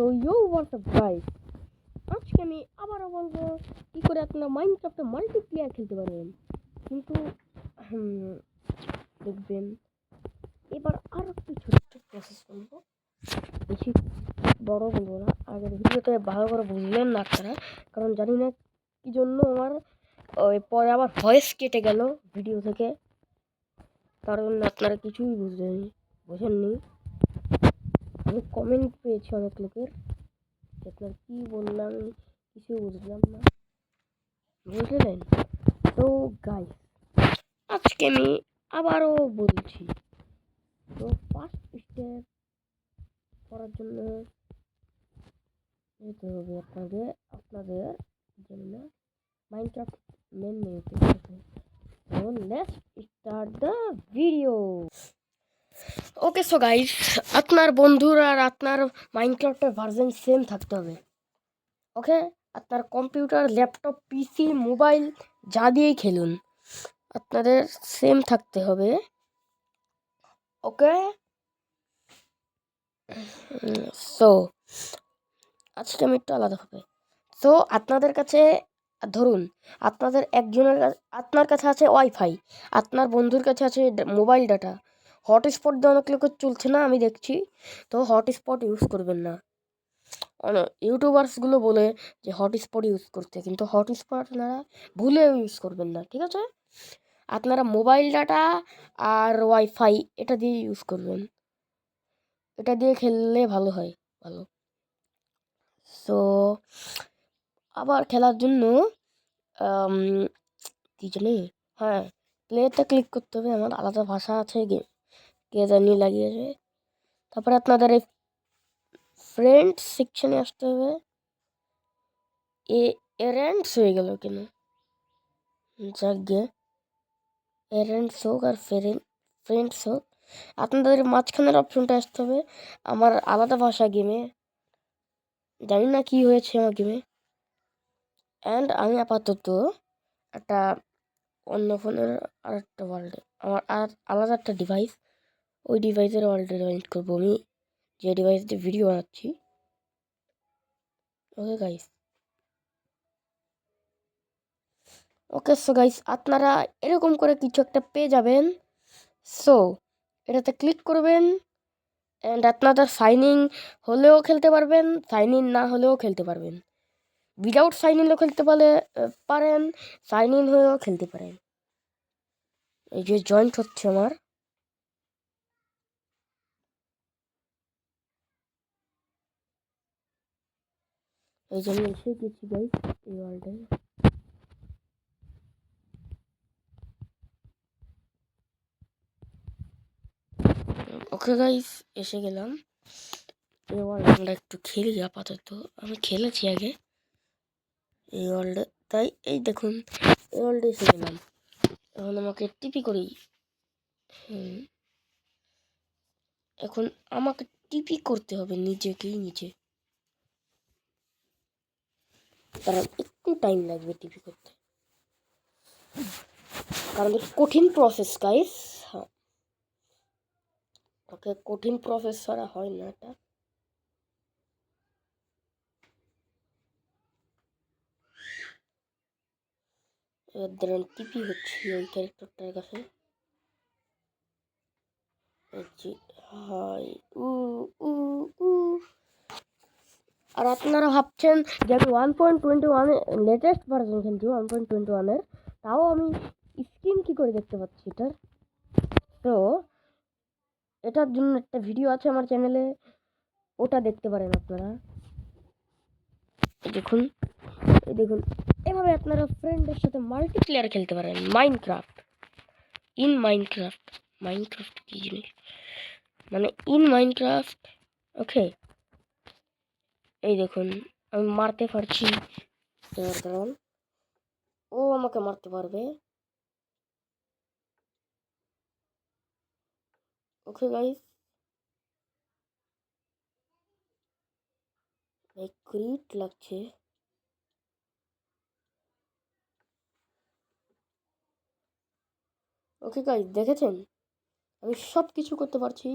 So you WhatsApp guys, আজকে আমি আবারও বলবো কি করে আপনারা মাইনক্রাফটে মাল্টিপ্লেয়ার খেলতে পারবেন। কিন্তু দেখবেন এবার আর একটু ছোট্ট প্রসেস করবো, বেশি বড় বলবো না। আগের ভিডিওতে ভালো করে বুঝলেন না আপনারা, কারণ জানি না কি জন্য আমার পরে আবার ভয়েস কেটে গেল ভিডিও থেকে, তার জন্য আপনারা কিছুই বোঝেননি। আমি কমেন্ট পেয়েছি অনেক লোকের, আপনার কি বললাম কিছু বুঝলাম না, বুঝলেন? তো গাইস, আজকে আমি আবারও বলছি, তো ফার্স্ট স্টেপ করার জন্য যেতে হবে আপনাদের জন্য মাইনক্রাফট মেন মেনুতে। So let's start the video. Okay, so guys, আপনার বন্ধুর আর আপনার মাইনক্রাফটের ভার্সন সেম থাকতে হবে। ওকে, আপনার কম্পিউটার, ল্যাপটপ, পিসি, মোবাইল যা দিয়েই খেলুন, আপনাদের সেম থাকতে হবে। ওকে, সো আজকে আমি একটু আলাদা হবে। সো আপনাদের কাছে ধরুন, আপনাদের একজনের আপনার কাছে আছে ওয়াইফাই, আপনার বন্ধুর কাছে আছে মোবাইল ডাটা। হটস্পট দিয়ে অনেক লোকের চলছে না, আমি দেখছি। তো হটস্পট ইউজ করবেন না। ইউটিউবার্সগুলো বলে যে হটস্পট ইউজ করতে, কিন্তু হটস্পট আপনারা ভুলেও ইউজ করবেন না, ঠিক আছে? আপনারা মোবাইল ডাটা আর ওয়াইফাই এটা দিয়ে ইউজ করবেন, এটা দিয়ে খেললে ভালো হয়, ভালো। সো আবার খেলার জন্য কি জানি, হ্যাঁ, প্লেতে ক্লিক করতে হবে। আমার আলাদা ভাষা আছে, কে জানি লাগিয়েছে। তারপরে আপনাদের এই ফ্রেন্ডস সেকশনে আসতে হবে। এরেন্টস হয়ে গেল কেন, যাকে এরেন্টস হোক আর ফ্রেন্ডস হোক, আপনাদের মাঝখানের অপশনটা আসতে হবে। আমার আলাদা ভাষা গেমে, জানি না কি হয়েছে আমার গেমে। অ্যান্ড আমি আপাতত একটা অন্য ফোনের আর একটা ওয়ার্ল্ডে, আমার আর আলাদা একটা ডিভাইস, ওই ডিভাইসের ওয়ার্ল্ডে জয়েন করবো আমি, যে ডিভাইস দিয়ে ভিডিও বানাচ্ছি। ওকে গাইস, ওকে, সো গাইস, আপনারা এরকম করে কিছু একটা পেয়ে যাবেন। সো এটাতে ক্লিক করবেন, অ্যান্ড আপনাদের সাইন ইন হলেও খেলতে পারবেন, সাইন ইন না হলেও খেলতে পারবেন। উইদাউট সাইন ইনও খেলতে পারেন, সাইন ইন হয়েও খেলতে পারেন। এই যে জয়েন্ট হচ্ছে আমার, এই জন্য এসে গেছি গাইস এই ওয়ার্ল্ডে। ওকে গাইস, এসে গেলাম এই ওয়ার্ল্ডে। আমরা একটু খেলি আপাতত, আমি খেলেছি আগে এই ওয়ার্ল্ডে, তাই এই দেখুন এই ওয়ার্ল্ডে এসে গেলাম। এখন আমাকে টিপি করি, এখন আমাকে টিপি করতে হবে নিজেকেই নিজে, কারণ একটু টাইম লাগবে টিপি করতে, কারণ কঠিন প্রসেস গাইস। হ্যাঁ, ওকে, কঠিন প্রসেস ছাড়া হয় না এটা। এবার ধরেন টিপি হচ্ছে ওই ক্যারেক্টারটার কাছে। হাই উ উ উ আর আপনারা ভাবছেন যে আমি 1.21 লেটেস্ট ভার্জন খেলছি 1.21-এর, তাও আমি স্ক্রিন কী করে দেখতে পাচ্ছি এটার। তো এটার জন্য একটা ভিডিও আছে আমার চ্যানেলে, ওটা দেখতে পারেন আপনারা। দেখুন, এই দেখুন, এভাবে আপনারা ফ্রেন্ডের সাথে মাল্টিপ্লেয়ার খেলতে পারেন মাইনক্রাফট। মাইনক্রাফট কি জিনিস, মানে ইন মাইনক্রাফট। ওকে, এই দেখুন আমি মারতে পারছি, কারণ ও আমাকে মারতে পারবে। ওকে গাইস, ক্রিট লাগছে। ওকে গাইস, দেখেছেন আমি সব কিছু করতে পারছি,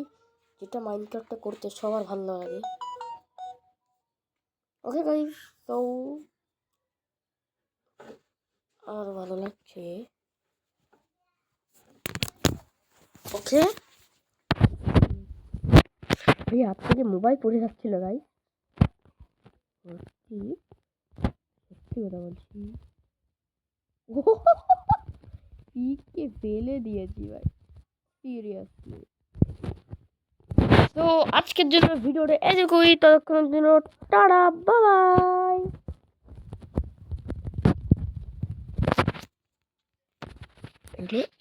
যেটা মাইনক্রাফটটা করতে সবার ভালো লাগে। ওকে গাইস, তো আমার ভালো লাগছে। ওকে ভাই হাত থেকে মোবাইল পড়ে যাচ্ছিল গাইস, সত্যি সত্যি কথা বলছি। পিককে ফেলে দিয়েছি ভাই, সিরিয়াসলি। তো আজকের জন্য ভিডিওটা এটুকুই, ততক্ষণের জন্য টাটা, বাই বাই।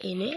এনে